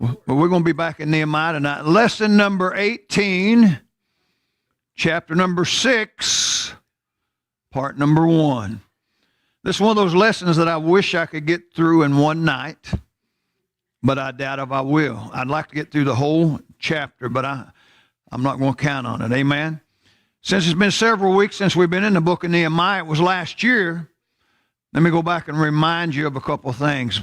Well, we're going to be back in Nehemiah tonight. Lesson number 18, chapter number 6, part number 1. This is one of those lessons that I wish I could get through in one night, but I doubt if I will. I'd like to get through the whole chapter, but I'm not going to count on it. Amen? Since it's been several weeks since we've been in the book of Nehemiah, it was last year. Let me go back and remind you of a couple of things.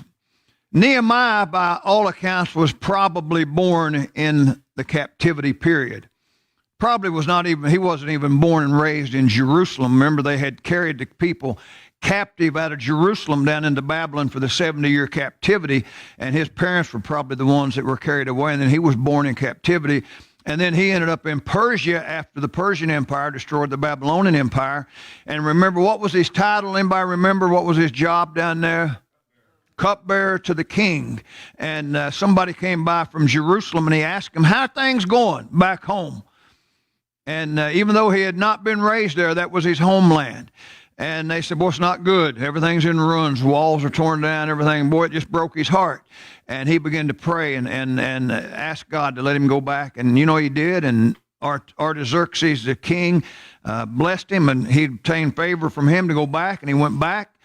Nehemiah, by all accounts, was probably born in the captivity period. He wasn't even born and raised in Jerusalem. Remember, they had carried the people captive out of Jerusalem down into Babylon for the 70-year captivity, and his parents were probably the ones that were carried away, and then he was born in captivity. And then he ended up in Persia after the Persian Empire destroyed the Babylonian Empire. And remember, what was his title? Anybody remember what was his job down there? Cupbearer to the king. And somebody came by from Jerusalem and he asked him, how are things going back home? And even though he had not been raised there, that was his homeland. And they said, boy, it's not good. Everything's in ruins. Walls are torn down, everything. Boy, it just broke his heart. And he began to pray and ask God to let him go back. And you know he did. And Artaxerxes, the king, blessed him, and he obtained favor from him to go back. And he went back.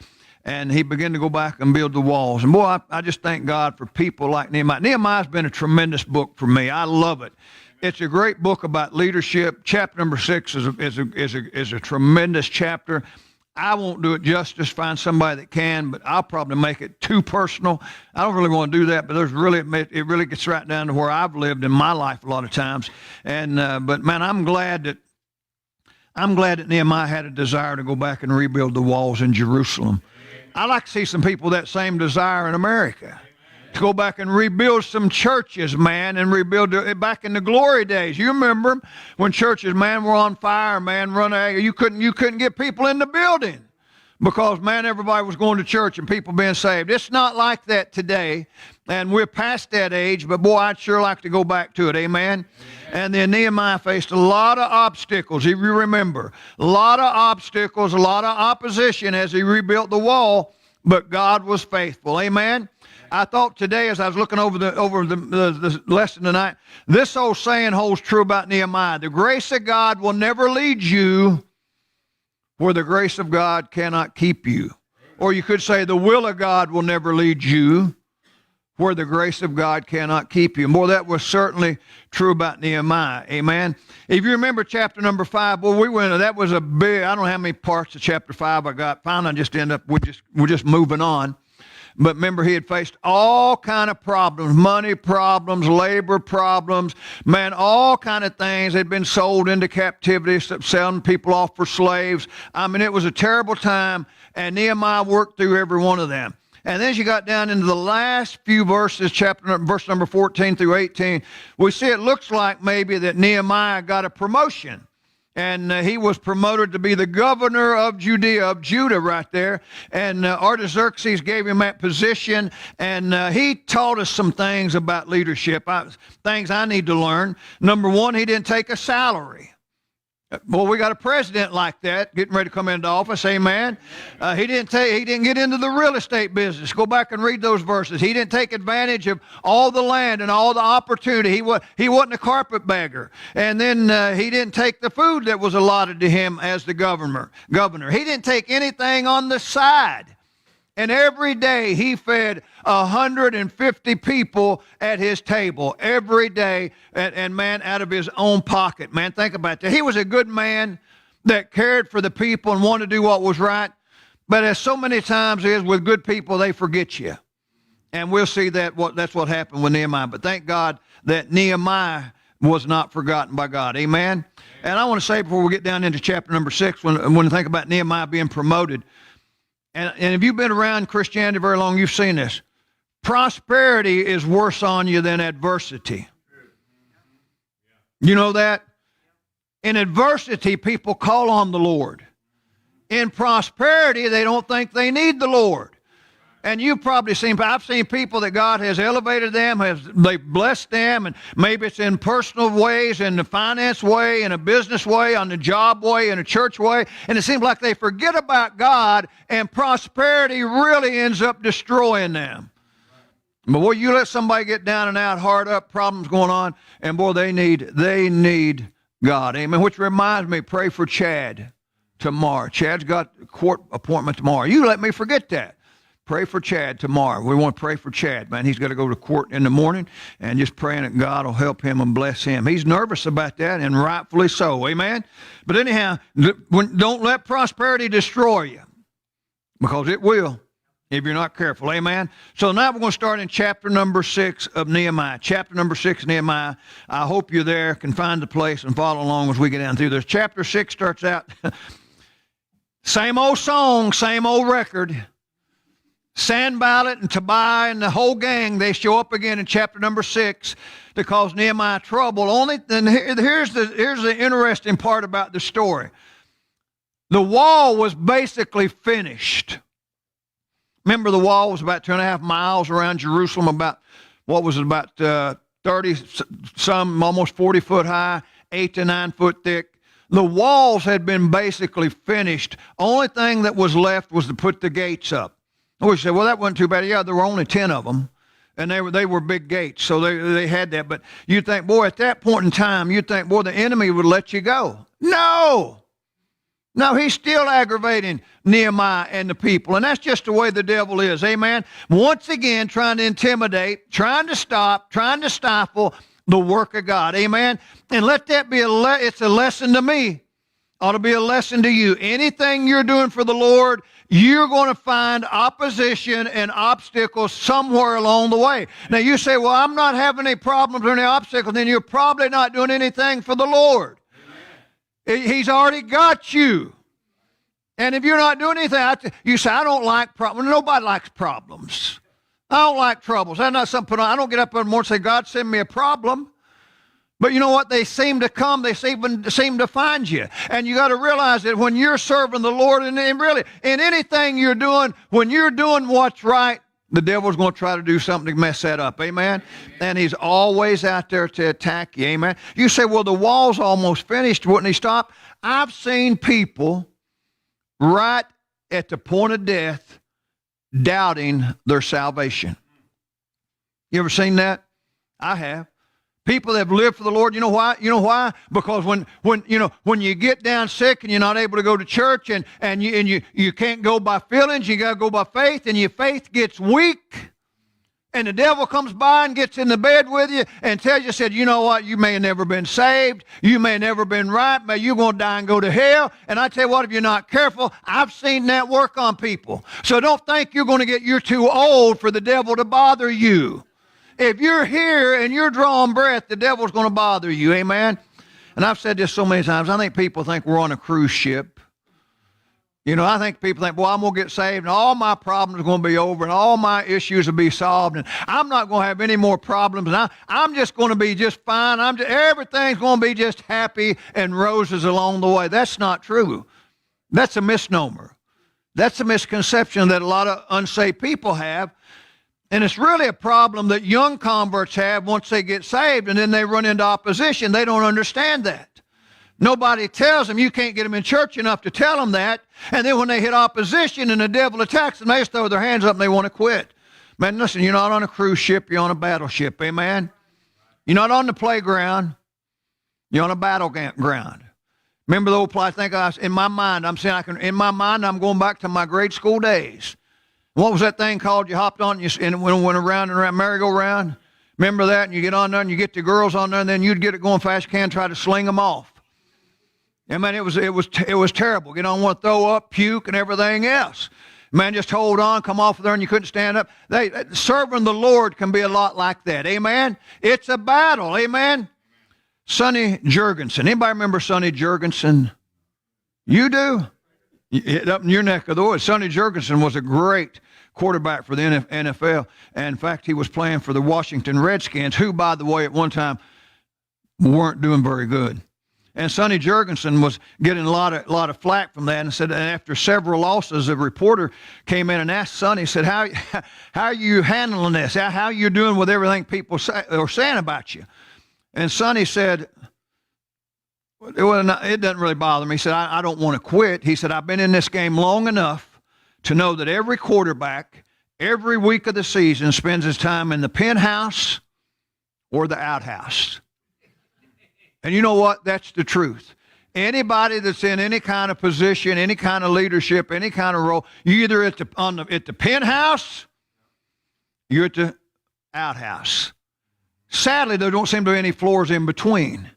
And he began to go back and build the walls. And boy, I just thank God for people like Nehemiah. Nehemiah's been a tremendous book for me. I love it. It's a great book about leadership. Chapter number 6 is a tremendous chapter. I won't do it justice, find somebody that can, but I'll probably make it too personal. I don't really want to do that, but it really gets right down to where I've lived in my life a lot of times. And but man, I'm glad that Nehemiah had a desire to go back and rebuild the walls in Jerusalem. I like to see some people with that same desire in America. To go back and rebuild some churches, man, and rebuild it back in the glory days. You remember when churches, man, were on fire, man, you couldn't get people in the building because, man, everybody was going to church and people being saved. It's not like that today, and we're past that age, but boy, I'd sure like to go back to it, amen? And then Nehemiah faced a lot of obstacles, if you remember. A lot of obstacles, a lot of opposition as he rebuilt the wall, but God was faithful, amen? I thought today as I was looking over the lesson tonight, this old saying holds true about Nehemiah. The grace of God will never lead you where the grace of God cannot keep you. Or you could say the will of God will never lead you where the grace of God cannot keep you. Boy, that was certainly true about Nehemiah. Amen. If you remember chapter number 5, boy, that was a big, I don't know how many parts of chapter 5 I got. Finally, I just end up, we're just moving on. But remember, he had faced all kind of problems, money problems, labor problems, man, all kind of things. They'd been sold into captivity, selling people off for slaves. I mean, it was a terrible time, and Nehemiah worked through every one of them. And then as you got down into the last few verses, verse number 14 through 18, we see it looks like maybe that Nehemiah got a promotion. And he was promoted to be the governor of Judah right there. And Artaxerxes gave him that position. And he taught us some things about leadership, things I need to learn. Number one, he didn't take a salary. Well, we got a president like that getting ready to come into office, amen. He didn't get into the real estate business. Go back and read those verses. He didn't take advantage of all the land and all the opportunity. He wasn't a carpetbagger. And then he didn't take the food that was allotted to him as the governor. He didn't take anything on the side. And every day he fed 150 people at his table every day, and man, out of his own pocket. Man, think about that. He was a good man that cared for the people and wanted to do what was right. But as so many times is with good people, they forget you. And we'll see that's what happened with Nehemiah. But thank God that Nehemiah was not forgotten by God. Amen? And I want to say before we get down into chapter number 6, when we think about Nehemiah being promoted, and if you've been around Christianity very long, you've seen this. Prosperity is worse on you than adversity. You know that? In adversity, people call on the Lord. In prosperity, they don't think they need the Lord. And you've probably I've seen people that God has elevated them, they've blessed them, and maybe it's in personal ways, in the finance way, in a business way, on the job way, in a church way, and it seems like they forget about God, and prosperity really ends up destroying them. But boy, you let somebody get down and out, hard up, problems going on, and boy, they need God. Amen. Which reminds me, pray for Chad tomorrow. Chad's got a court appointment tomorrow. You let me forget that. Pray for Chad tomorrow. We want to pray for Chad, man. He's got to go to court in the morning, and just praying that God will help him and bless him. He's nervous about that, and rightfully so. Amen. But anyhow, don't let prosperity destroy you, because it will if you're not careful. Amen. So now we're going to start in chapter number 6 of Nehemiah. Chapter number 6 of Nehemiah. I hope you're there, can find the place and follow along as we get down through this. Chapter 6 starts out, same old song, same old record. Sanballat and Tobiah and the whole gang, they show up again in chapter number 6 to cause Nehemiah trouble. Here's the interesting part about the story. The wall was basically finished. Remember, the wall was about 2.5 miles around Jerusalem, about 30 some, almost 40 foot high, 8 to 9 foot thick. The walls had been basically finished. Only thing that was left was to put the gates up. We said, well, that wasn't too bad. Yeah, there were only 10 of them, and they were big gates, so they had that. But you'd think, boy, at that point in time, you'd think, boy, the enemy would let you go. No, he's still aggravating Nehemiah and the people, and that's just the way the devil is. Amen. Once again, trying to intimidate, trying to stop, trying to stifle the work of God. Amen. And let that be it's a lesson to me. Ought to be a lesson to you. Anything you're doing for the Lord, you're going to find opposition and obstacles somewhere along the way. Now you say, well, I'm not having any problems or any obstacles. Then you're probably not doing anything for the Lord. Amen. He's already got you. And if you're not doing anything, you say, I don't like problems. Nobody likes problems. I don't like troubles. That's not something I don't get up in the morning and say, God, send me a problem. But you know what? They seem to come. They seem to find you. And you got to realize that when you're serving the Lord, and really in anything you're doing, when you're doing what's right, the devil's going to try to do something to mess that up. Amen? And he's always out there to attack you. Amen? You say, well, the wall's almost finished. Wouldn't he stop? I've seen people right at the point of death doubting their salvation. You ever seen that? I have. People that have lived for the Lord, you know why? You know why? Because when you get down sick and you're not able to go to church and you can't go by feelings, you got to go by faith, and your faith gets weak, and the devil comes by and gets in the bed with you and tells you, you know what? You may have never been saved. You may have never been right. But you're going to die and go to hell. And I tell you what, if you're not careful, I've seen that work on people. So don't think you're too old for the devil to bother you. If you're here and you're drawing breath, the devil's going to bother you. Amen? And I've said this so many times. I think people think we're on a cruise ship. You know, I think people think, well, I'm going to get saved and all my problems are going to be over and all my issues will be solved and I'm not going to have any more problems and I'm just going to be just fine. Everything's going to be just happy and roses along the way. That's not true. That's a misnomer. That's a misconception that a lot of unsaved people have. And it's really a problem that young converts have once they get saved and then they run into opposition. They don't understand that. Nobody tells them. You can't get them in church enough to tell them that. And then when they hit opposition and the devil attacks them, they just throw their hands up and they want to quit. Man, listen, you're not on a cruise ship. You're on a battleship. Amen? You're not on the playground. You're on a battleground. Remember the old play? I think in my mind, I'm going back to my grade school days. What was that thing called? You hopped on and went around and around, merry-go-round. Remember that? And you get on there and you get the girls on there, and then you'd get it going fast you can, try to sling them off. I mean, it was terrible. You don't want to throw up, puke, and everything else. Man, just hold on, come off of there, and you couldn't stand up. Serving the Lord can be a lot like that. Amen? It's a battle. Amen? Sonny Jurgensen. Anybody remember Sonny Jurgensen? You do? Up in your neck of the woods. Sonny Jurgensen was a great quarterback for the NFL. And in fact, he was playing for the Washington Redskins, who, by the way, at one time weren't doing very good. And Sonny Jurgensen was getting a lot of flack from that, and said, and after several losses, a reporter came in and asked Sonny, said, how are you handling this? How are you doing with everything people are saying about you? And Sonny said, it doesn't really bother me. He said, I don't want to quit. He said, I've been in this game long enough to know that every quarterback, every week of the season spends his time in the penthouse or the outhouse. And you know what? That's the truth. Anybody that's in any kind of position, any kind of leadership, any kind of role, you're either at the penthouse, you're at the outhouse. Sadly, there don't seem to be any floors in between.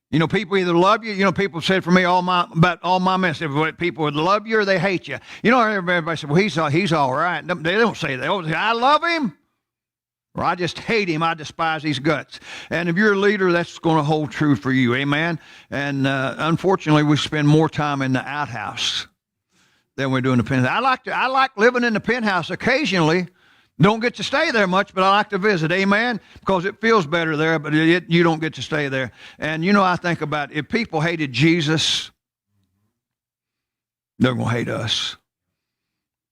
You know, people either love you. You know, people said for me about all my messages, people would love you or they hate you. You know, everybody said, well, he's all right. They don't say that. They always say, I love him, or I just hate him. I despise his guts. And if you're a leader, that's going to hold true for you. Amen. And unfortunately, we spend more time in the outhouse than we do in the penthouse. I like living in the penthouse occasionally. Don't get to stay there much, but I like to visit. Amen? Because it feels better there, but you don't get to stay there. And you know, I think about if people hated Jesus, they're going to hate us.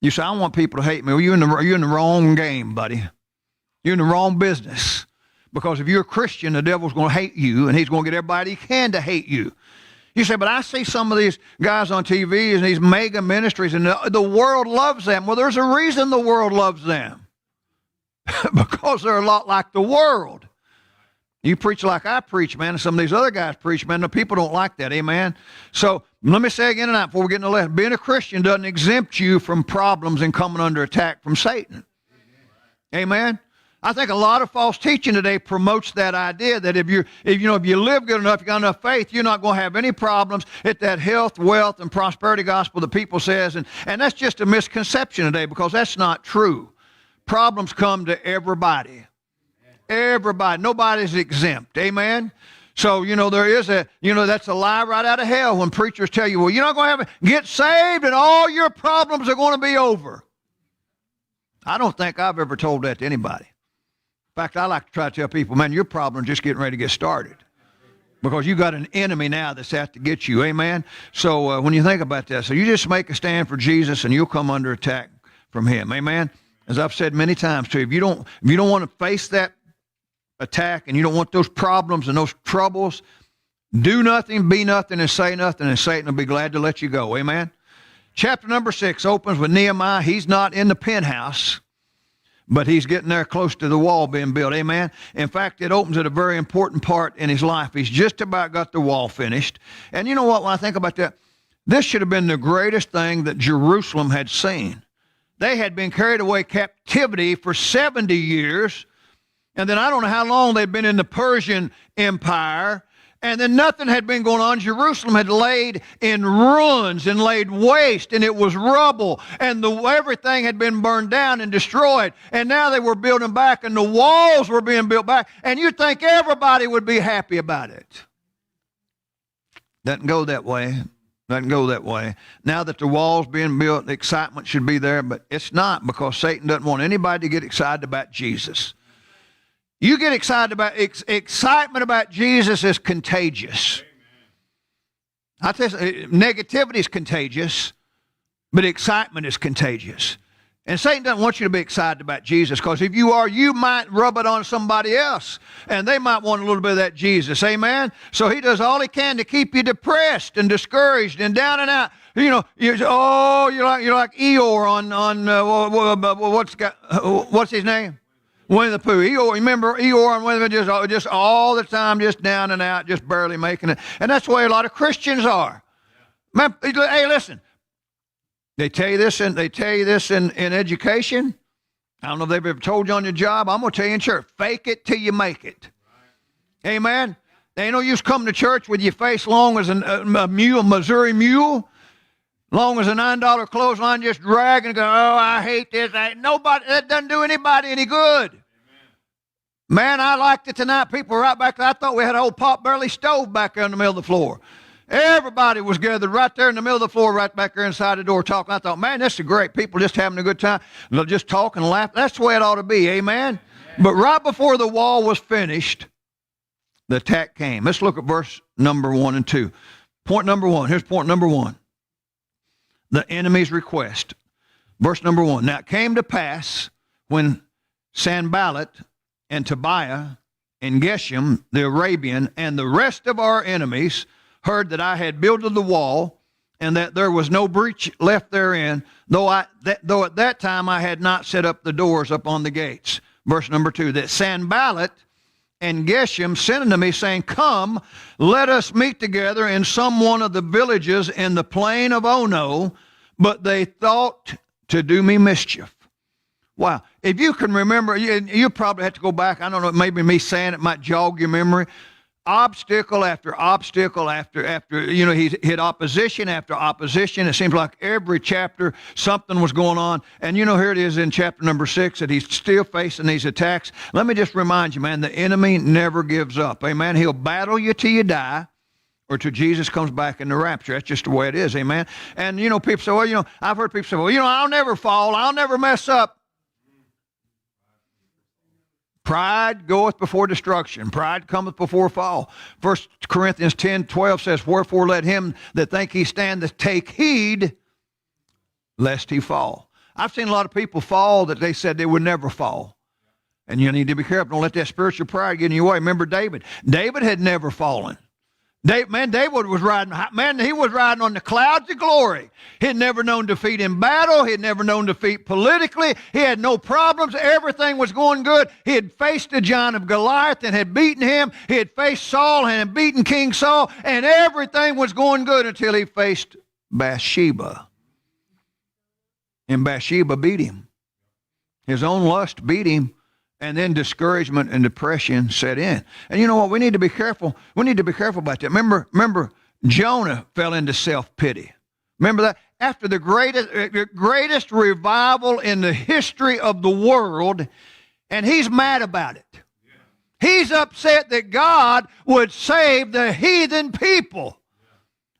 You say, I want people to hate me. Well, you're in the wrong game, buddy. You're in the wrong business. Because if you're a Christian, the devil's going to hate you, and he's going to get everybody he can to hate you. You say, but I see some of these guys on TV and these mega ministries, and the world loves them. Well, there's a reason the world loves them. Because they're a lot like the world. You preach like I preach, man, and some of these other guys preach, man. The people don't like that, amen? So let me say again tonight before we get into the lesson, being a Christian doesn't exempt you from problems and coming under attack from Satan. Amen? I think a lot of false teaching today promotes that idea that if you live good enough, you got enough faith, you're not going to have any problems. It's that health, wealth, and prosperity gospel that people says, and that's just a misconception today because that's not true. Problems come to everybody. Everybody. Nobody's exempt. Amen? So, that's a lie right out of hell when preachers tell you, well, you're not going to get saved and all your problems are going to be over. I don't think I've ever told that to anybody. In fact, I like to try to tell people, man, your problem is just getting ready to get started. Because you got an enemy now that's out to get you. Amen? So when you think about that, so you just make a stand for Jesus and you'll come under attack from him. Amen? As I've said many times too, if you don't want to face that attack and you don't want those problems and those troubles, do nothing, be nothing, and say nothing, and Satan will be glad to let you go. Amen? Chapter number 6 opens with Nehemiah. He's not in the penthouse, but he's getting there close to the wall being built. Amen? In fact, it opens at a very important part in his life. He's just about got the wall finished. And you know what, when I think about that, this should have been the greatest thing that Jerusalem had seen. They had been carried away captivity for 70 years. And then I don't know how long they'd been in the Persian Empire. And then nothing had been going on. Jerusalem had laid in ruins and laid waste, and it was rubble. And everything had been burned down and destroyed. And now they were building back, and the walls were being built back. And you'd think everybody would be happy about it. Doesn't go that way. Doesn't go that way. Now that the wall's being built, the excitement should be there, but it's not because Satan doesn't want anybody to get excited about Jesus. You get excited about excitement about Jesus is contagious. I tell you, negativity is contagious, but excitement is contagious. And Satan doesn't want you to be excited about Jesus because if you are, you might rub it on somebody else and they might want a little bit of that Jesus. Amen? So he does all he can to keep you depressed and discouraged and down and out. You know, you're like Eeyore on what's his name? Winnie the Pooh. Eeyore, remember Eeyore on Winnie the Pooh, just all the time, just down and out, just barely making it. And that's the way a lot of Christians are. Man, hey, listen. They tell you this in education. I don't know if they've ever told you on your job. I'm going to tell you in church, fake it till you make it. Right. Amen? There ain't no use coming to church with your face long as a Missouri mule, long as a $9 clothesline, just dragging and going, oh, I hate this. That doesn't do anybody any good. Amen. Man, I liked it tonight. People were right back there. I thought we had an old pot-belly stove back there in the middle of the floor. Everybody was gathered right there in the middle of the floor, right back there inside the door talking. I thought, man, this is great. People just having a good time. They'll just talk and laugh. That's the way it ought to be, amen? But right before the wall was finished, the attack came. Let's look at verse number 1 and 2. Point number 1. Here's point number 1. The enemy's request. Verse number 1. Now it came to pass when Sanballat and Tobiah and Geshem the Arabian and the rest of our enemies heard that I had builded the wall and that there was no breach left therein, though at that time I had not set up the doors upon the gates. Verse number 2, that Sanballat and Geshem sent unto me, saying, Come, let us meet together in some one of the villages in the plain of Ono, but they thought to do me mischief. Wow. If you can remember, you probably have to go back. I don't know, maybe me saying it might jog your memory. Obstacle after obstacle after, he hit opposition after opposition. It seems like every chapter something was going on. And here it is in chapter number 6 that he's still facing these attacks. Let me just remind you, man, the enemy never gives up. Amen. He'll battle you till you die or till Jesus comes back in the rapture. That's just the way it is. Amen. And, people say, well, I've heard people say, well, I'll never fall. I'll never mess up. Pride goeth before destruction. Pride cometh before fall. 1 Corinthians 10:12 says, Wherefore let him that think he standeth take heed, lest he fall. I've seen a lot of people fall that they said they would never fall. And you need to be careful. Don't let that spiritual pride get in your way. Remember David. David had never fallen. David was riding, he was riding on the clouds of glory. He had never known defeat in battle. He had never known defeat politically. He had no problems. Everything was going good. He had faced the giant of Goliath and had beaten him. He had faced Saul and had beaten King Saul, and everything was going good until he faced Bathsheba. And Bathsheba beat him. His own lust beat him. And then discouragement and depression set in. And you know what? We need to be careful. We need to be careful about that. Remember Jonah fell into self-pity. Remember that? After the greatest revival in the history of the world, and he's mad about it. He's upset that God would save the heathen people.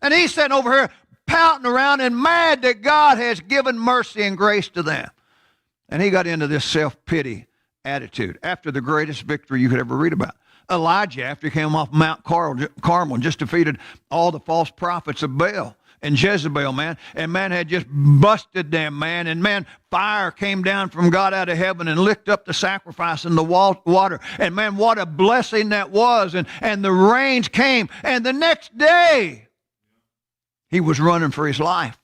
And he's sitting over here pouting around and mad that God has given mercy and grace to them. And he got into this self-pity attitude after the greatest victory you could ever read about. Elijah, after he came off Mount Carmel and just defeated all the false prophets of Baal and Jezebel, man, and man had just busted them, man, and man, fire came down from God out of heaven and licked up the sacrifice in the water, and man, what a blessing that was, and the rains came, and the next day he was running for his life.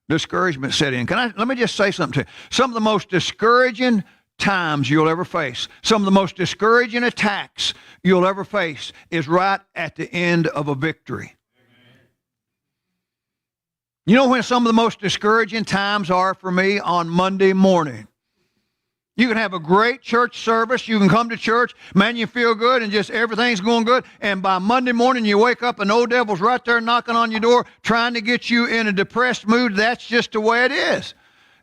Discouragement set in. Let me just say something to you. Some of the most discouraging times you'll ever face, some of the most discouraging attacks you'll ever face is right at the end of a victory. Amen. You know when some of the most discouraging times are for me? On Monday morning. You can have a great church service. You can come to church. Man, you feel good and just everything's going good. And by Monday morning, you wake up and old devil's right there knocking on your door, trying to get you in a depressed mood. That's just the way it is.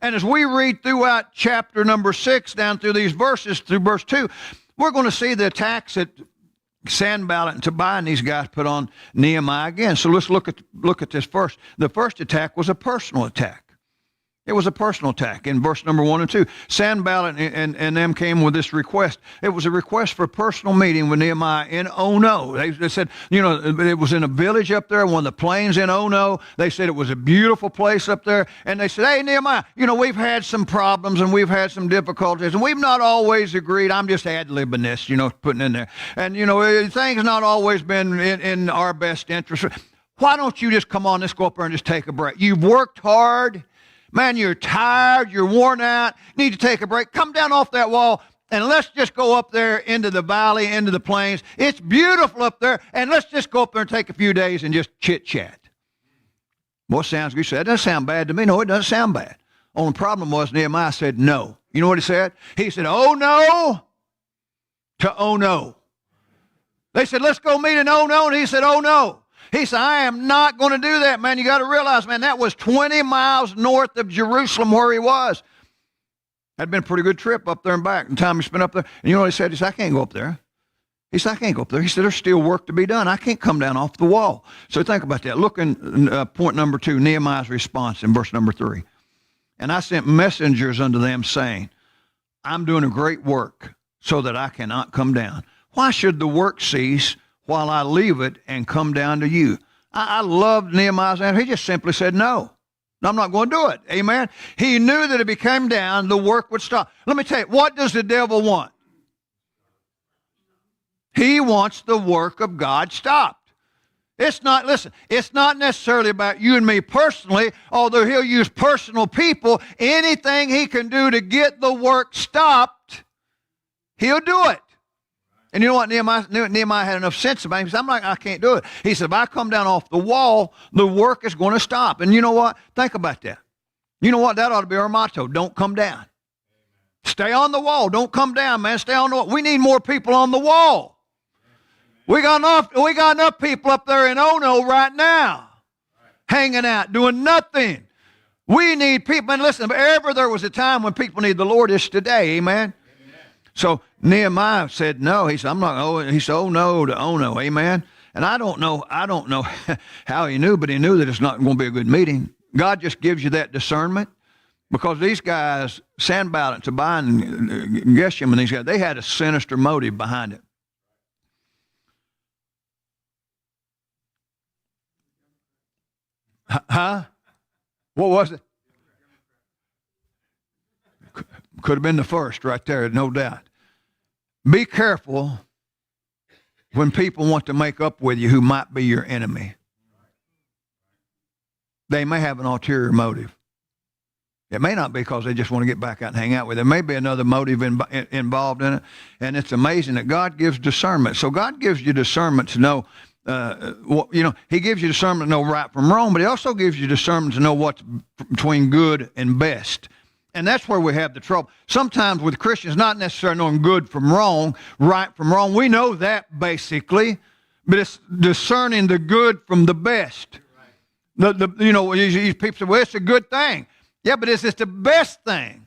And as we read throughout chapter number 6 down through these verses, through verse 2, we're going to see the attacks that Sanballat and Tobiah and these guys put on Nehemiah again. So let's look at this first. The first attack was a personal attack. It was a personal attack in verse number 1 and 2. Sanballat and them came with this request. It was a request for a personal meeting with Nehemiah in Ono. They said, it was in a village up there, one of the plains in Ono. They said it was a beautiful place up there. And they said, hey, Nehemiah, we've had some problems and we've had some difficulties and we've not always agreed. I'm just ad-libbing this, putting in there. And, things not always been in our best interest. Why don't you just come on, let's go up there and just take a break. You've worked hard. Man, you're tired, you're worn out, need to take a break. Come down off that wall and let's just go up there into the valley, into the plains. It's beautiful up there, and let's just go up there and take a few days and just chit-chat. Well, sounds good. You said, that doesn't sound bad to me. No, it doesn't sound bad. Only problem was Nehemiah said no. You know what he said? He said, oh no, to oh no. They said, let's go meet in oh no, and he said, oh no. He said, I am not going to do that, man. You got to realize, man, that was 20 miles north of Jerusalem where he was. That'd been a pretty good trip up there and back, and time he spent up there. And you know what he said? He said, I can't go up there. He said, I can't go up there. He said, there's still work to be done. I can't come down off the wall. So think about that. Look in point number 2, Nehemiah's response in verse number 3. And I sent messengers unto them saying, I'm doing a great work so that I cannot come down. Why should the work cease while I leave it and come down to you? I love Nehemiah's answer. He just simply said, no, I'm not going to do it. Amen. He knew that if he came down, the work would stop. Let me tell you, what does the devil want? He wants the work of God stopped. Listen, it's not necessarily about you and me personally, although he'll use personal people. Anything he can do to get the work stopped, he'll do it. And you know what? Nehemiah had enough sense about him. He said, I can't do it. He said, if I come down off the wall, the work is going to stop. And you know what? Think about that. You know what? That ought to be our motto. Don't come down. Stay on the wall. Don't come down, man. Stay on the wall. We need more people on the wall. We got enough people up there in Ono right now, hanging out, doing nothing. We need people. And listen, if ever there was a time when people need the Lord, it's today. Amen. So Nehemiah said no. He said, I'm not going. He said, oh no to oh no. Amen. And I don't know how he knew, but he knew that it's not going to be a good meeting. God just gives you that discernment, because these guys, Sanballat and Tobiah and Geshem and these guys, they had a sinister motive behind it. Huh? What was it? Could have been the first right there, no doubt. Be careful when people want to make up with you who might be your enemy. They may have an ulterior motive. It may not be because they just want to get back out and hang out with you. There may be another motive involved in it. And it's amazing that God gives discernment. So God gives you discernment to know, he gives you discernment to know right from wrong, but he also gives you discernment to know what's between good and best. And that's where we have the trouble. Sometimes with Christians, not necessarily knowing good from wrong, right from wrong. We know that basically, but it's discerning the good from the best. People say, well, it's a good thing. Yeah, but is it the best thing?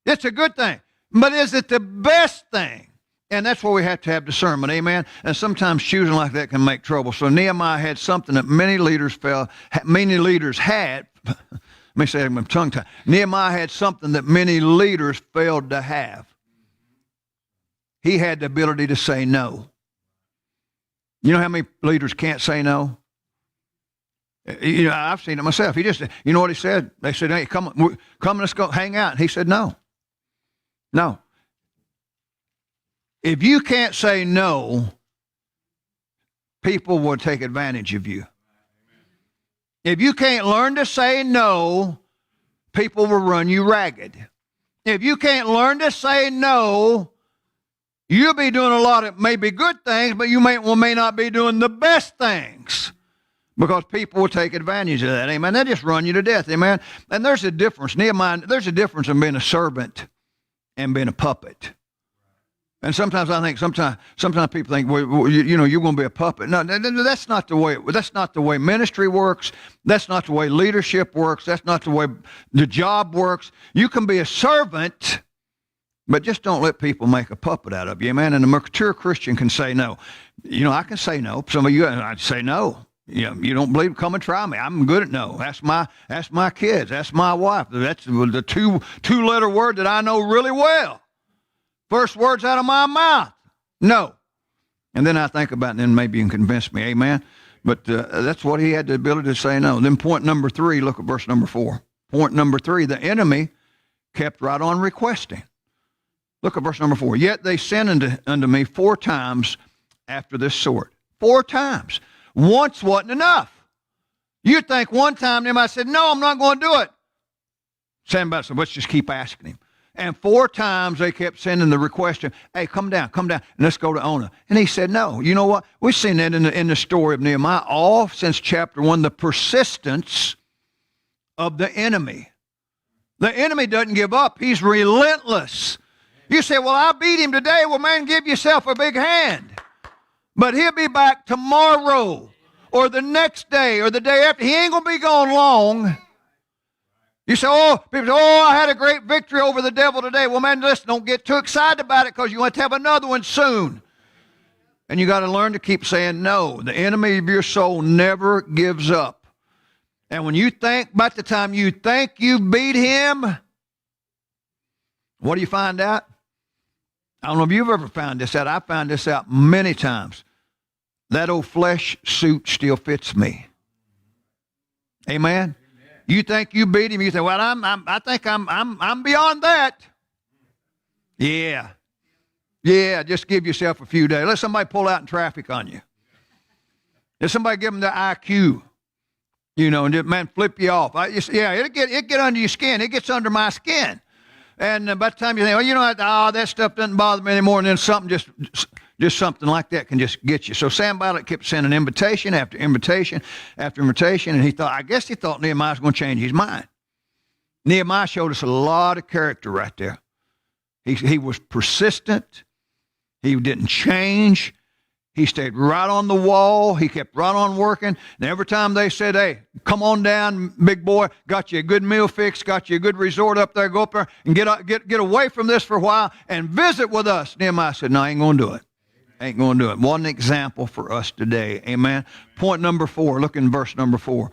It's a good thing. But is it the best thing? And that's where we have to have discernment, amen? And sometimes choosing like that can make trouble. So Nehemiah had something that many leaders had. Let me say it in my tongue tie. Nehemiah had something that many leaders failed to have. He had the ability to say no. You know how many leaders can't say no? I've seen it myself. You know what he said? They said, hey, come, let's go hang out. And he said, no. No. If you can't say no, people will take advantage of you. If you can't learn to say no, people will run you ragged. If you can't learn to say no, you'll be doing a lot of maybe good things, but you may not be doing the best things, because people will take advantage of that. Amen. They just run you to death. Amen. And there's a difference. Nehemiah, there's a difference in being a servant and being a puppet. And sometimes I think, sometimes people think, well, you're going to be a puppet. No, that's not the way. That's not the way ministry works. That's not the way leadership works. That's not the way the job works. You can be a servant, but just don't let people make a puppet out of you, amen. And a mature Christian can say no. I can say no. Some of you, I'd say no. You don't believe? Come and try me. I'm good at no. That's my kids. That's my wife. That's the two-letter word that I know really well. First words out of my mouth, no. And then I think about it, and then maybe you can convince me, amen. But that's what he had the ability to say no. Then point number 3, look at verse number 4. Point number 3, the enemy kept right on requesting. Look at verse number 4. Yet they sent unto me 4 times after this sort. 4 times. Once wasn't enough. You'd think one time them I said, no, I'm not going to do it. Sanballat said, let's just keep asking him. And 4 times they kept sending the request to him, hey, come down, and let's go to Ona. And he said, no. You know what? We've seen that in the story of Nehemiah all since chapter 1, the persistence of the enemy. The enemy doesn't give up. He's relentless. You say, well, I beat him today. Well, man, give yourself a big hand. But he'll be back tomorrow or the next day or the day after. He ain't going to be gone long. You say, people say, I had a great victory over the devil today. Well, man, listen, don't get too excited about it, because you want to have another one soon. And you got to learn to keep saying no. The enemy of your soul never gives up. And when you think, about the time you think you beat him, what do you find out? I don't know if you've ever found this out. I found this out many times. That old flesh suit still fits me. Amen? You think you beat him, you say, well, I think I'm beyond that. Yeah. Yeah, just give yourself a few days. Let somebody pull out in traffic on you. If somebody give them the IQ, you know, and just, man, flip you off. It'll get under your skin. It gets under my skin. And by the time you think, well, you know, that stuff doesn't bother me anymore, and then something just something like that can just get you. So Sanballat kept sending invitation after invitation after invitation, and I guess he thought Nehemiah was going to change his mind. Nehemiah showed us a lot of character right there. He was persistent. He didn't change. He stayed right on the wall. He kept right on working. And every time they said, hey, come on down, big boy, got you a good meal fix, got you a good resort up there, go up there and get away from this for a while and visit with us. Nehemiah said, no, I ain't going to do it. Ain't going to do it. What an example for us today. Amen. Point number 4, look in verse number 4.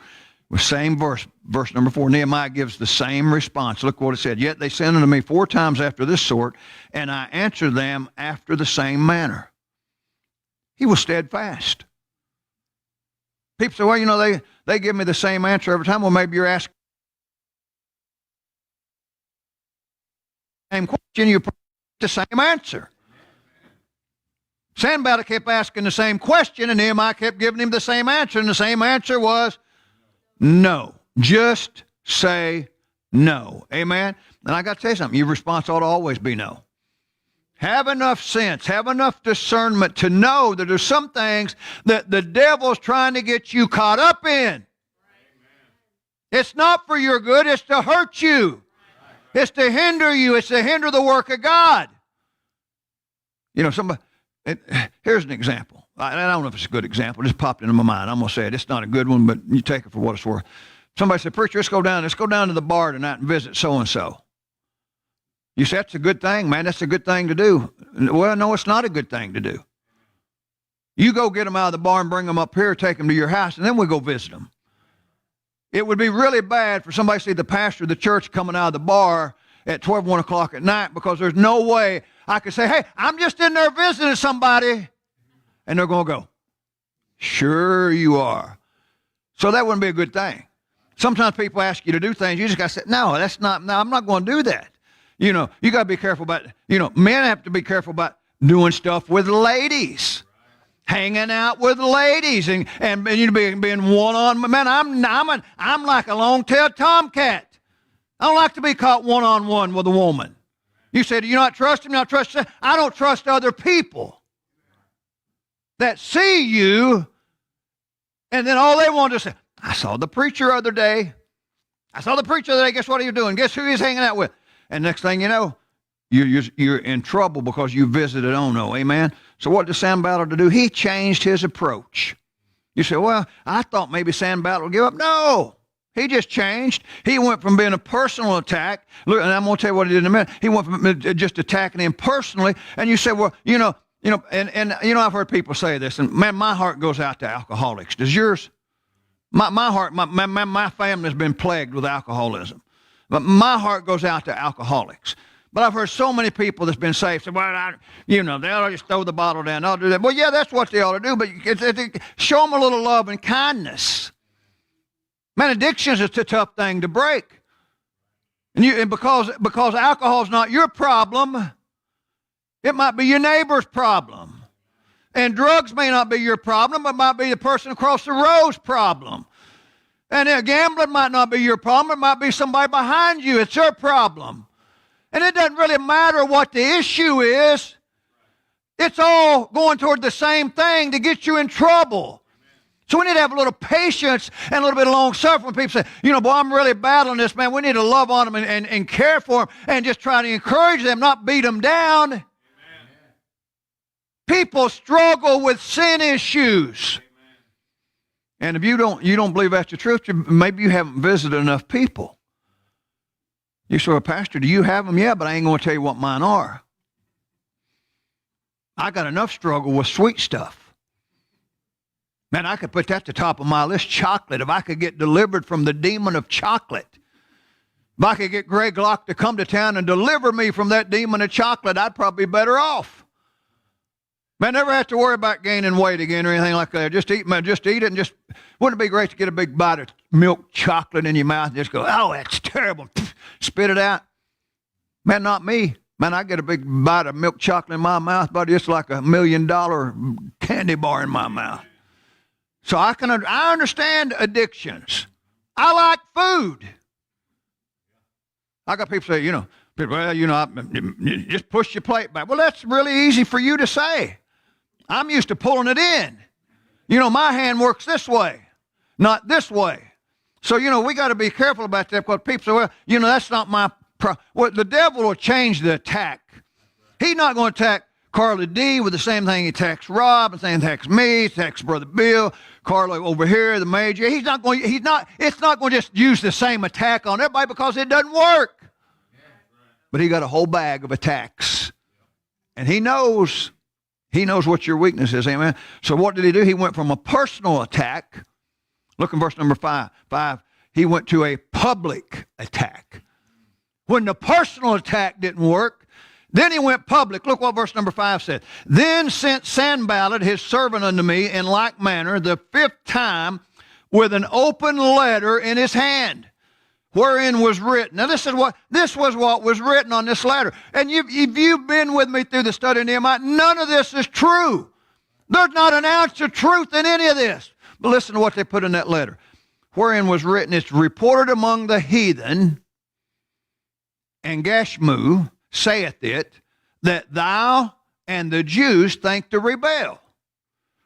The same verse number 4, Nehemiah gives the same response. Look what it said. Yet they sent unto me 4 times after this sort, and I answered them after the same manner. He was steadfast. People say, well, you know, they give me the same answer every time. Well, maybe you're asking the same question, you the same answer. Sanballat kept asking the same question, and Nehemiah kept giving him the same answer, and the same answer was no. Just say no. Amen? And I got to tell you something. Your response ought to always be no. Have enough sense, have enough discernment to know that there's some things that the devil's trying to get you caught up in. Amen. It's not for your good, it's to hurt you. It's to hinder you, it's to hinder the work of God. You know, here's an example. I don't know if it's a good example, it just popped into my mind. I'm going to say it. It's not a good one, but you take it for what it's worth. Somebody said, preacher, let's go down to the bar tonight and visit so-and-so. You say, that's a good thing, man. That's a good thing to do. Well, no, it's not a good thing to do. You go get them out of the bar and bring them up here, take them to your house, and then we go visit them. It would be really bad for somebody to see the pastor of the church coming out of the bar at 12, 1 o'clock at night, because there's no way I could say, hey, I'm just in there visiting somebody. And they're going to go, sure you are. So that wouldn't be a good thing. Sometimes people ask you to do things. You just got to say, no, I'm not going to do that. You know, you got to be careful about, men have to be careful about doing stuff with ladies, hanging out with ladies, and being one-on-one. Man, I'm like a long-tailed tomcat. I don't like to be caught one-on-one with a woman. You say, do you not trust him? Not trust him? I don't trust other people that see you, and then all they want to say, I saw the preacher the other day. Guess what are you doing? Guess who he's hanging out with? And next thing you know, you're in trouble because you visited Ono. Amen? So what did Sanballat do? He changed his approach. You say, well, I thought maybe Sanballat would give up. No, he just changed. He went from being a personal attack. Look, and I'm going to tell you what he did in a minute. He went from just attacking him personally. And you say, well, I've heard people say this, and man, my heart goes out to alcoholics. Does yours? My family's been plagued with alcoholism. But my heart goes out to alcoholics. But I've heard so many people that's been saved say, well, they'll just throw the bottle down. They'll do that. Well, yeah, that's what they ought to do, but show them a little love and kindness. Man, addictions is a tough thing to break. And because alcohol's not your problem, it might be your neighbor's problem. And drugs may not be your problem, but might be the person across the road's problem. And gambling might not be your problem. It might be somebody behind you. It's their problem. And it doesn't really matter what the issue is. It's all going toward the same thing to get you in trouble. So we need to have a little patience and a little bit of long suffering. When people say, boy, I'm really battling this, man. We need to love on them and care for them and just try to encourage them, not beat them down. Amen. People struggle with sin issues. And if you don't believe that's the truth, maybe you haven't visited enough people. You say, well, Pastor, do you have them? Yeah, but I ain't going to tell you what mine are. I got enough struggle with sweet stuff. Man, I could put that at the top of my list, chocolate. If I could get delivered from the demon of chocolate, if I could get Greg Locke to come to town and deliver me from that demon of chocolate, I'd probably be better off. Man, never have to worry about gaining weight again or anything like that. Just eat it, and wouldn't it be great to get a big bite of milk chocolate in your mouth and just go, oh, that's terrible. Spit it out. Man, not me. Man, I get a big bite of milk chocolate in my mouth, but it's like $1 million candy bar in my mouth. So I understand addictions. I like food. I got people say, just push your plate back. Well, that's really easy for you to say. I'm used to pulling it in. My hand works this way, not this way. So, we got to be careful about that because people say, well, that's not my problem. Well, the devil will change the attack. He's not going to attack Carla D with the same thing he attacks Rob, the same thing he attacks me, attacks Brother Bill, Carla over here, the major. It's not going to just use the same attack on everybody because it doesn't work. But he got a whole bag of attacks. And he knows what your weakness is, amen. So what did he do? He went from a personal attack. Look in verse number 5. He went to a public attack. When the personal attack didn't work, then he went public. Look what verse number 5 said. Then sent Sanballat his servant unto me in like manner the 5th time with an open letter in his hand, wherein was written. Now this was what was written on this letter. And if you've been with me through the study of Nehemiah, none of this is true. There's not an ounce of truth in any of this. But listen to what they put in that letter. Wherein was written, it's reported among the heathen, and Gashmu saith it, that thou and the Jews think to rebel.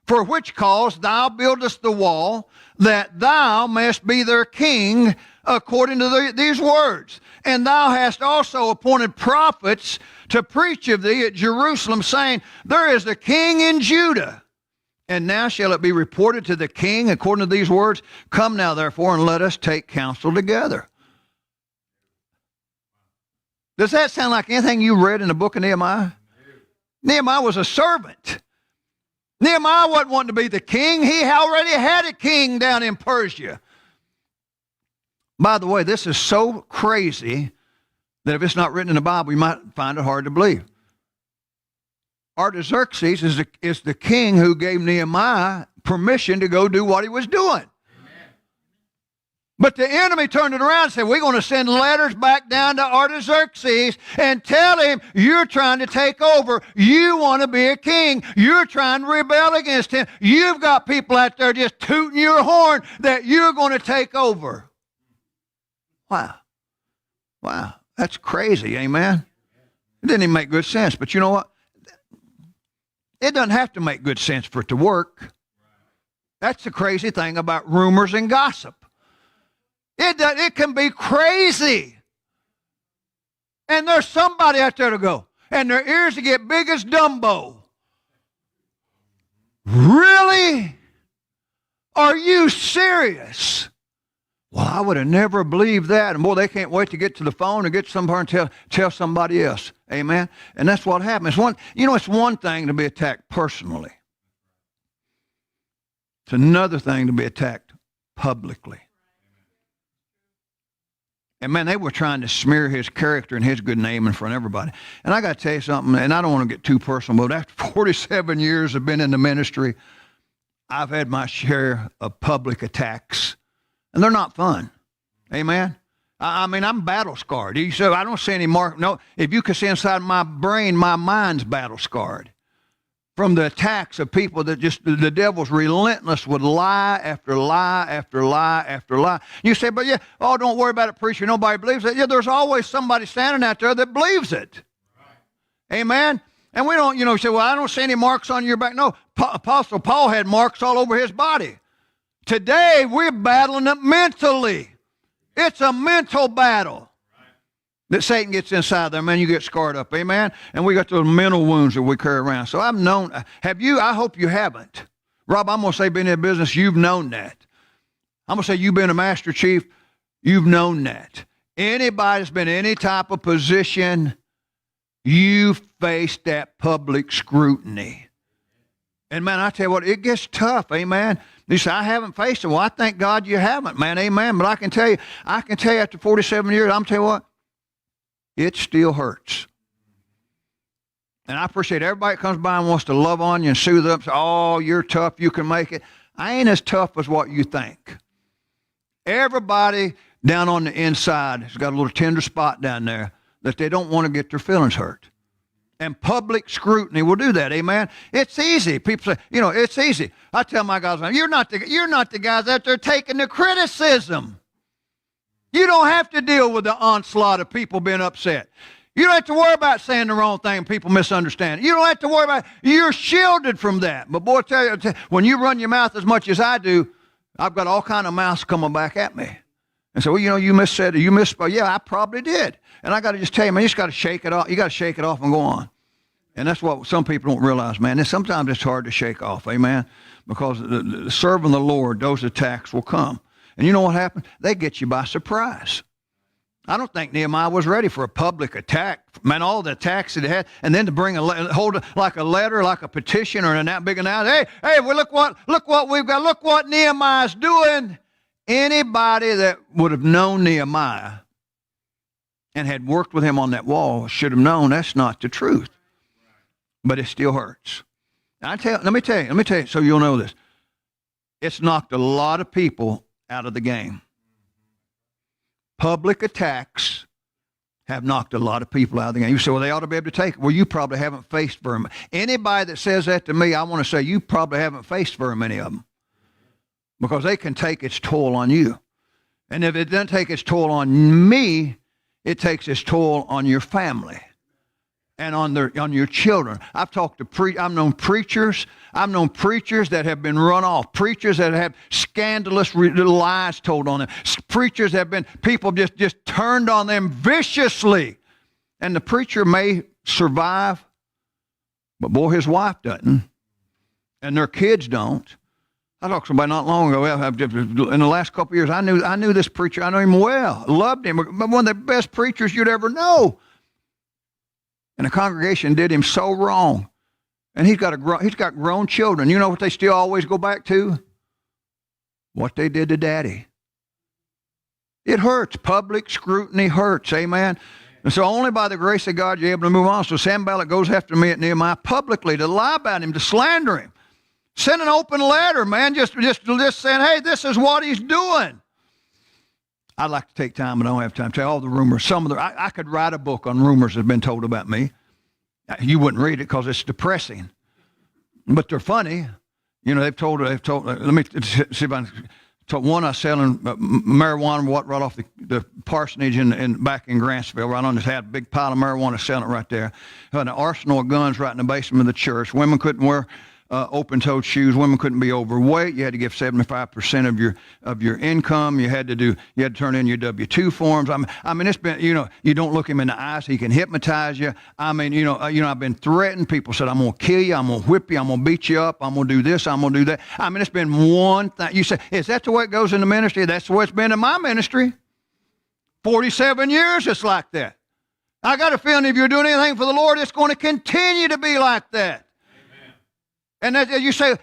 For which cause thou buildest the wall, that thou mayest be their king, according to these words. And thou hast also appointed prophets to preach of thee at Jerusalem, saying, there is a king in Judah. And now shall it be reported to the king, according to these words, come now therefore, and let us take counsel together. Does that sound like anything you read in the book of Nehemiah? Nehemiah was a servant. Nehemiah wasn't wanting to be the king. He already had a king down in Persia. By the way, this is so crazy that if it's not written in the Bible, you might find it hard to believe. Artaxerxes is the king who gave Nehemiah permission to go do what he was doing. But the enemy turned it around and said, we're going to send letters back down to Artaxerxes and tell him you're trying to take over. You want to be a king. You're trying to rebel against him. You've got people out there just tooting your horn that you're going to take over. Wow. That's crazy, amen? It didn't even make good sense. But you know what? It doesn't have to make good sense for it to work. That's the crazy thing about rumors and gossip. It can be crazy. And there's somebody out there to go, and their ears to get big as Dumbo. Really? Are you serious? Well, I would have never believed that. And boy, they can't wait to get to the phone and get somewhere and tell somebody else. Amen? And that's what happens. It's one thing to be attacked personally. It's another thing to be attacked publicly. And man, they were trying to smear his character and his good name in front of everybody. And I got to tell you something, and I don't want to get too personal, but after 47 years of being in the ministry, I've had my share of public attacks. And they're not fun. Amen? I'm battle scarred. You say, I don't see any mark. No, if you could see inside my brain, my mind's battle scarred. From the attacks of people that the devil's relentless with lie after lie after lie after lie. You say, but don't worry about it, preacher. Nobody believes it. Yeah, there's always somebody standing out there that believes it. Right. Amen? And we don't, say, well, I don't see any marks on your back. No, Apostle Paul had marks all over his body. Today, we're battling it mentally. It's a mental battle that Satan gets inside there. Man, you get scarred up. Amen? And we got those mental wounds that we carry around. So I've known. Have you? I hope you haven't. Rob, I'm going to say being in business, you've known that. I'm going to say you've been a master chief, you've known that. Anybody that's been in any type of position, you faced that public scrutiny. And man, I tell you what, it gets tough. Amen? You say, I haven't faced it. Well, I thank God you haven't, man. Amen. But I can tell you after 47 years, I'm telling you what, it still hurts. And I appreciate everybody that comes by and wants to love on you and soothe up. Say, oh, you're tough. You can make it. I ain't as tough as what you think. Everybody down on the inside has got a little tender spot down there that they don't want to get their feelings hurt. And public scrutiny will do that, amen? It's easy. People say, it's easy. I tell my guys, you're not the guys out there taking the criticism. You don't have to deal with the onslaught of people being upset. You don't have to worry about saying the wrong thing and people misunderstand. You don't have to worry about it. You're shielded from that. But boy, I tell you, when you run your mouth as much as I do, I've got all kind of mouths coming back at me. And so, you missaid it. You misspoke. Yeah, I probably did. And I got to just tell you, man, you just got to shake it off. You got to shake it off and go on. And that's what some people don't realize, man. Sometimes it's hard to shake off, amen? Because serving the Lord, those attacks will come. And you know what happened? They get you by surprise. I don't think Nehemiah was ready for a public attack. Man, all the attacks that he had, and then to bring hold like a letter, like a petition, or that big announcement. Hey, well, look what we've got. Look what Nehemiah's doing. Anybody that would have known Nehemiah and had worked with him on that wall should have known that's not the truth. But it still hurts. Let me tell you, so you'll know this. It's knocked a lot of people out of the game. Public attacks have knocked a lot of people out of the game. You say, well, they ought to be able to take it. Well, you probably haven't faced very many. Anybody that says that to me, I want to say you probably haven't faced very many of them. Because they can take its toll on you. And if it doesn't take its toll on me, it takes its toll on your family and on your children. I've known preachers that have been run off, preachers that have scandalous lies told on them, preachers that have been, people just turned on them viciously. And the preacher may survive, but boy, his wife doesn't, and their kids don't. I talked to somebody not long ago. In the last couple of years, I knew this preacher. I know him well. Loved him. One of the best preachers you'd ever know. And the congregation did him so wrong. And he's got grown children. You know what they still always go back to? What they did to Daddy. It hurts. Public scrutiny hurts. Amen. And so only by the grace of God you're able to move on. So Sanballat goes after me at Nehemiah publicly to lie about him, to slander him. Send an open letter, man, just saying, hey, this is what he's doing. I'd like to take time, but I don't have time to tell all the rumors. I could write a book on rumors that have been told about me. You wouldn't read it because it's depressing. But they're funny. They've told, let me see if I told one I was selling marijuana right off the parsonage back in Grantsville, right on this, had a big pile of marijuana selling it right there. Had an arsenal of guns right in the basement of the church. Women couldn't wear open-toed shoes. Women couldn't be overweight. You had to give 75% of your income. You had to turn in your W-2 forms. I mean, it's been, you don't look him in the eyes. He can hypnotize you. I mean, I've been threatened. People said, I'm going to kill you. I'm going to whip you. I'm going to beat you up. I'm going to do this. I'm going to do that. I mean, it's been one thing. You say, is that the way it goes in the ministry? That's the way it's been in my ministry. 47 years it's like that. I got a feeling if you're doing anything for the Lord, it's going to continue to be like that. And you say,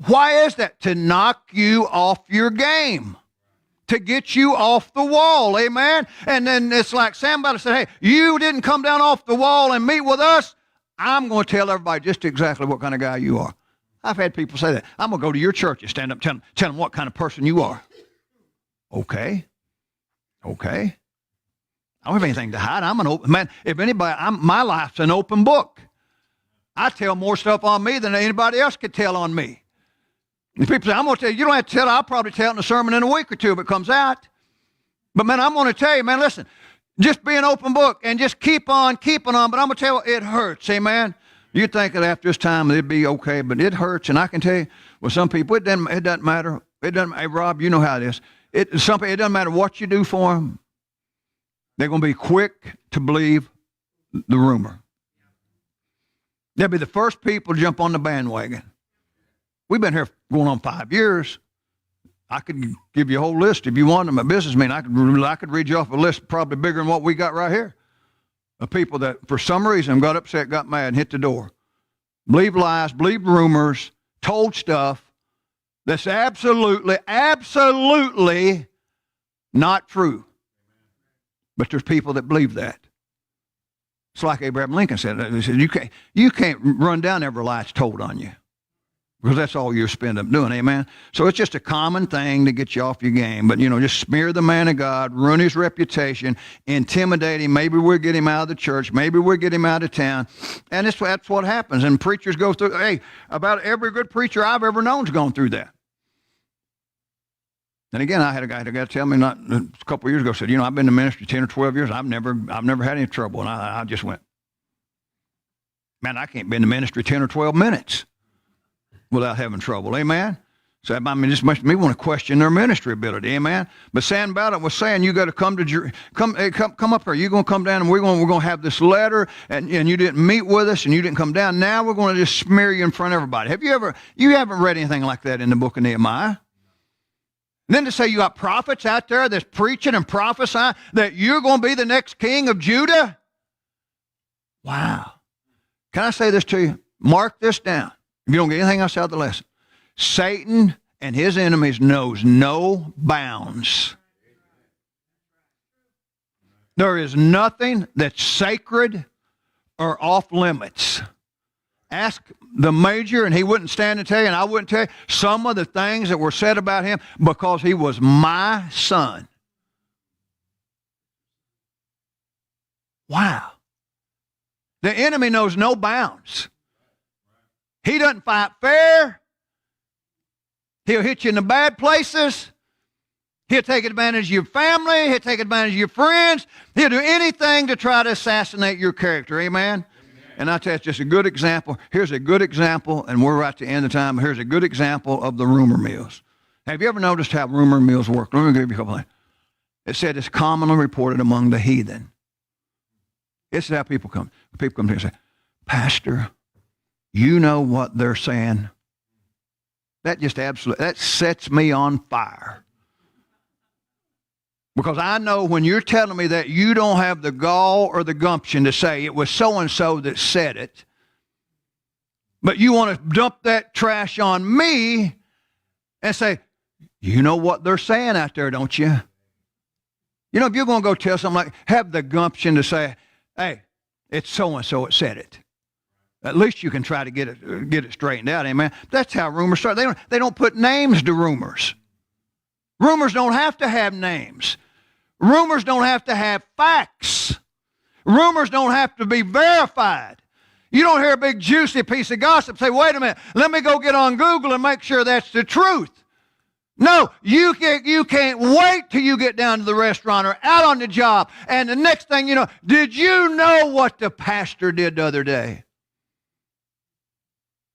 why is that? To knock you off your game. To get you off the wall, amen? And then it's like somebody said, hey, you didn't come down off the wall and meet with us. I'm going to tell everybody just exactly what kind of guy you are. I've had people say that. I'm going to go to your church and stand up and tell them what kind of person you are. Okay. I don't have anything to hide. I'm an open man. If anybody, my life's an open book. I tell more stuff on me than anybody else could tell on me. And people say, I'm going to tell you, you don't have to tell it. I'll probably tell it in a sermon in a week or two if it comes out. But, man, I'm going to tell you, man, listen, just be an open book and just keep on keeping on. But I'm going to tell you, it hurts, amen? You'd think that after this time it'd be okay, but it hurts. And I can tell you, with some people, it doesn't matter. Hey, Rob, you know how it is. It doesn't matter what you do for them. They're going to be quick to believe the rumor. They'll be the first people to jump on the bandwagon. We've been here going on 5 years. I could give you a whole list if you want them. A businessman, I could read you off a list probably bigger than what we got right here of people that for some reason got upset, got mad, and hit the door. Believed lies, believed rumors, told stuff that's absolutely not true. But there's people that believe that. It's like Abraham Lincoln said. He said, you can't run down every lie that's told on you. because that's all you spend up doing, amen? So it's just a common thing to get you off your game. But, just smear the man of God, ruin his reputation, intimidate him. Maybe we'll get him out of the church. Maybe we'll get him out of town. And that's what happens. And preachers go through, about every good preacher I've ever known's gone through that. And again, I had a guy tell me a couple of years ago, said, I've been in ministry 10 or 12 years. I've never had any trouble. And I just went, man, I can't be in the ministry 10 or 12 minutes without having trouble. Amen? So, this makes me want to question their ministry ability. Amen? But Sanballat was saying, you got to come up here. You're going to come down, and we're going to have this letter, and you didn't meet with us, and you didn't come down. Now we're going to just smear you in front of everybody. You haven't read anything like that in the book of Nehemiah? And then to say you got prophets out there that's preaching and prophesying that you're going to be the next king of Judah? Wow. Can I say this to you? Mark this down. If you don't get anything else out of the lesson. Satan and his enemies knows no bounds. There is nothing that's sacred or off limits. Ask the major, and he wouldn't stand and tell you, and I wouldn't tell you some of the things that were said about him because he was my son. Wow. The enemy knows no bounds. He doesn't fight fair. He'll hit you in the bad places. He'll take advantage of your family. He'll take advantage of your friends. He'll do anything to try to assassinate your character. Amen? And I tell you, it's just a good example. Here's a good example, and we're right at the end of the time. Here's a good example of the rumor mills. Have you ever noticed how rumor mills work? Let me give you a couple things. It said it's commonly reported among the heathen. This is how people come. People come to me and say, Pastor, you know what they're saying? That sets me on fire. Because I know when you're telling me that, you don't have the gall or the gumption to say it was so-and-so that said it, but you want to dump that trash on me and say, you know what they're saying out there, don't you? If you're going to go tell something like, have the gumption to say, hey, it's so-and-so that said it. At least you can try to get it straightened out, amen? That's how rumors start. They don't put names to rumors. Rumors don't have to have names. Rumors don't have to have facts. Rumors don't have to be verified. You don't hear a big juicy piece of gossip, say, wait a minute, let me go get on Google and make sure that's the truth. No, you can't wait till you get down to the restaurant or out on the job, and the next thing you know, did you know what the pastor did the other day?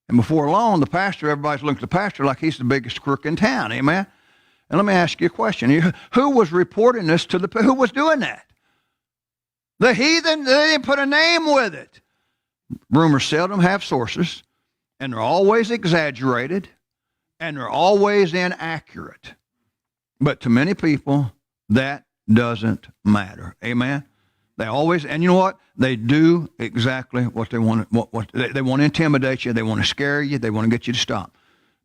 And before long, everybody's looking at the pastor like he's the biggest crook in town, amen? And let me ask you a question. Who was reporting this who was doing that? The heathen, they didn't put a name with it. Rumors seldom have sources, and they're always exaggerated, and they're always inaccurate. But to many people, that doesn't matter, amen? They always, and you know what? They do exactly what they want. They want to intimidate you. They want to scare you. They want to get you to stop.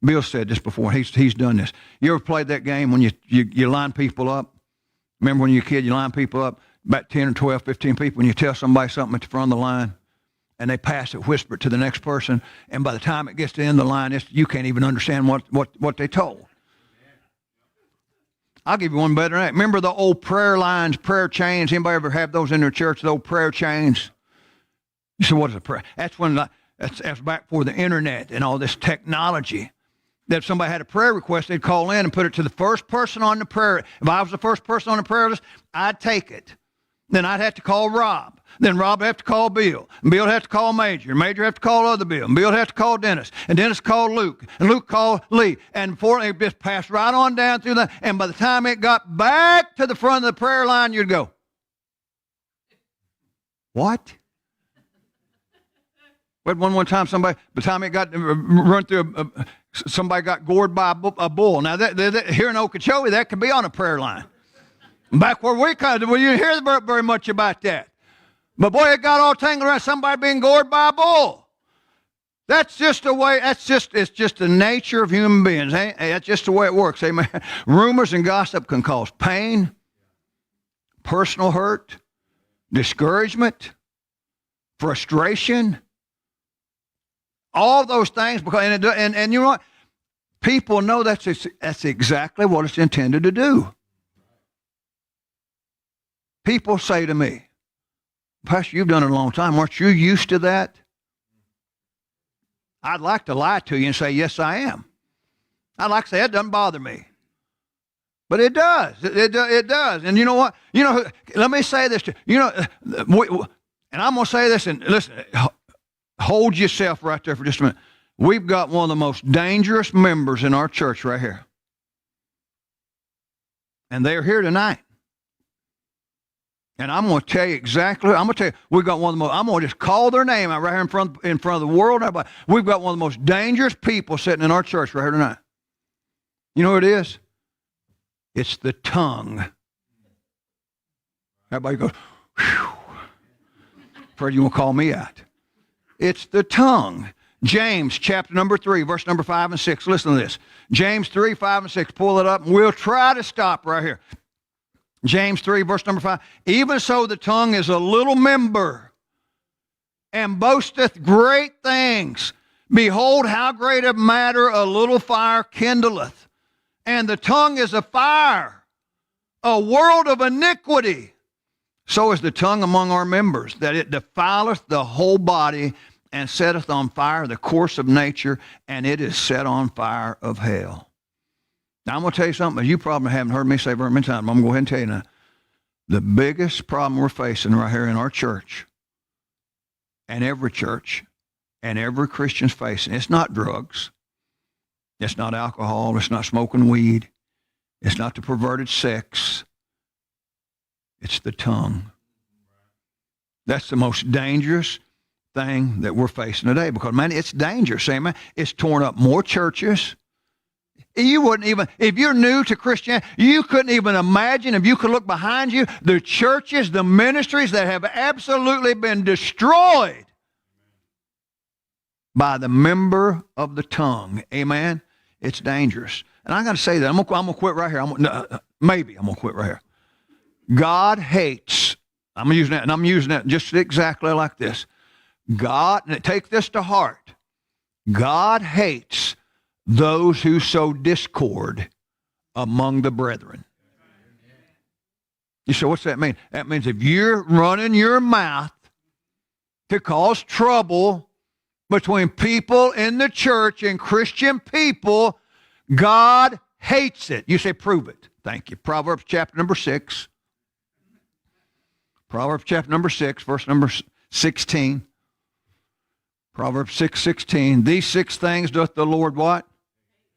Bill said this before. He's done this. You ever played that game when you line people up? Remember when you were a kid, you line people up, about 10 or 12, 15 people, and you tell somebody something at the front of the line, and they pass it, whisper it to the next person, and by the time it gets to the end of the line, you can't even understand what they told. I'll give you one better than that. Remember the old prayer lines, prayer chains? Anybody ever have those in their church, the old prayer chains? You say, what is a prayer? That's that's back for the internet and all this technology. That if somebody had a prayer request, they'd call in and put it to the first person on the prayer. If I was the first person on the prayer list, I'd take it. Then I'd have to call Rob. Then Rob would have to call Bill. And Bill would have to call Major. And Major would have to call other Bill. And Bill would have to call Dennis. And Dennis called Luke. And Luke called Lee. And before it just passed right on down through that. And by the time it got back to the front of the prayer line, you'd go, what? But one time somebody, by the time it got run through, somebody got gored by a bull. Now, here in Okeechobee, that could be on a prayer line. Back where we kind of, you didn't hear very much about that. But boy, it got all tangled around somebody being gored by a bull. That's just the way, it's just the nature of human beings. That's just the way it works. Amen. Rumors and gossip can cause pain, personal hurt, discouragement, frustration, All those things, because and you know what? People know that's exactly what it's intended to do. People say to me, Pastor, you've done it a long time. Aren't you used to that? I'd like to lie to you and say, yes, I am. I'd like to say, it doesn't bother me. But it does. It does. And you know what? Let me say this to you. And I'm going to say this, and listen, hold yourself right there for just a minute. We've got one of the most dangerous members in our church right here. And they're here tonight. And I'm going to tell you exactly, we've got one of the most, I'm going to just call their name out right here in front of the world. Everybody. We've got one of the most dangerous people sitting in our church right here tonight. You know what it is? It's the tongue. Everybody goes, whew. Fred, you want to call me out? It's the tongue. James chapter number 3, verse number 5 and 6. Listen to this. James 3, 5 and 6. Pull it up and we'll try to stop right here. James 3, verse number 5. Even so the tongue is a little member and boasteth great things. Behold, how great a matter a little fire kindleth. And the tongue is a fire, a world of iniquity. So is the tongue among our members, that it defileth the whole body and setteth on fire the course of nature, and it is set on fire of hell. Now, I'm going to tell you something you probably haven't heard me say very many times. I'm going to go ahead and tell you now. The biggest problem we're facing right here in our church, and every church, and every Christian's facing, it's not drugs. It's not alcohol. It's not smoking weed. It's not the perverted sex. It's the tongue. That's the most dangerous thing that we're facing today because, man, it's dangerous. Man, it's torn up more churches. You wouldn't even, if you're new to Christianity, you couldn't even imagine, if you could look behind you, the churches, the ministries that have absolutely been destroyed by the member of the tongue. Amen? It's dangerous. And I got to say that. I'm going to quit right here. Maybe I'm going to quit right here. God hates, I'm using that, and I'm using that just exactly like this. God, and take this to heart, God hates those who sow discord among the brethren. You say, what's that mean? That means if you're running your mouth to cause trouble between people in the church and Christian people, God hates it. You say, prove it. Thank you. Proverbs chapter number 6. Proverbs chapter number 6, verse number 16. Proverbs 6:16. These 6 things doth the Lord what?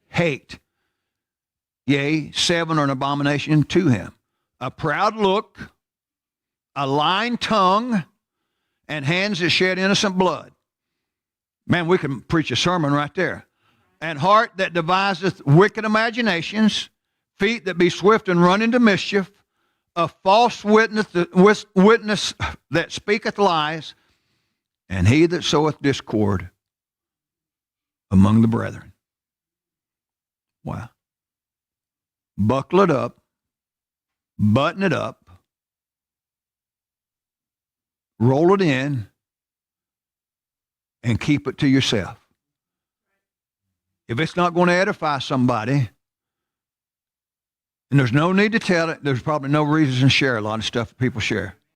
Hate. Yea, 7 are an abomination to him. A proud look, a lying tongue, and hands that shed innocent blood. Man, we can preach a sermon right there. And heart that deviseth wicked imaginations, feet that be swift and run into mischief, a false witness that speaketh lies, and he that soweth discord among the brethren. Wow. Buckle it up, button it up, roll it in, and keep it to yourself. If it's not going to edify somebody, and there's no need to tell it, there's probably no reason to share a lot of stuff that people share.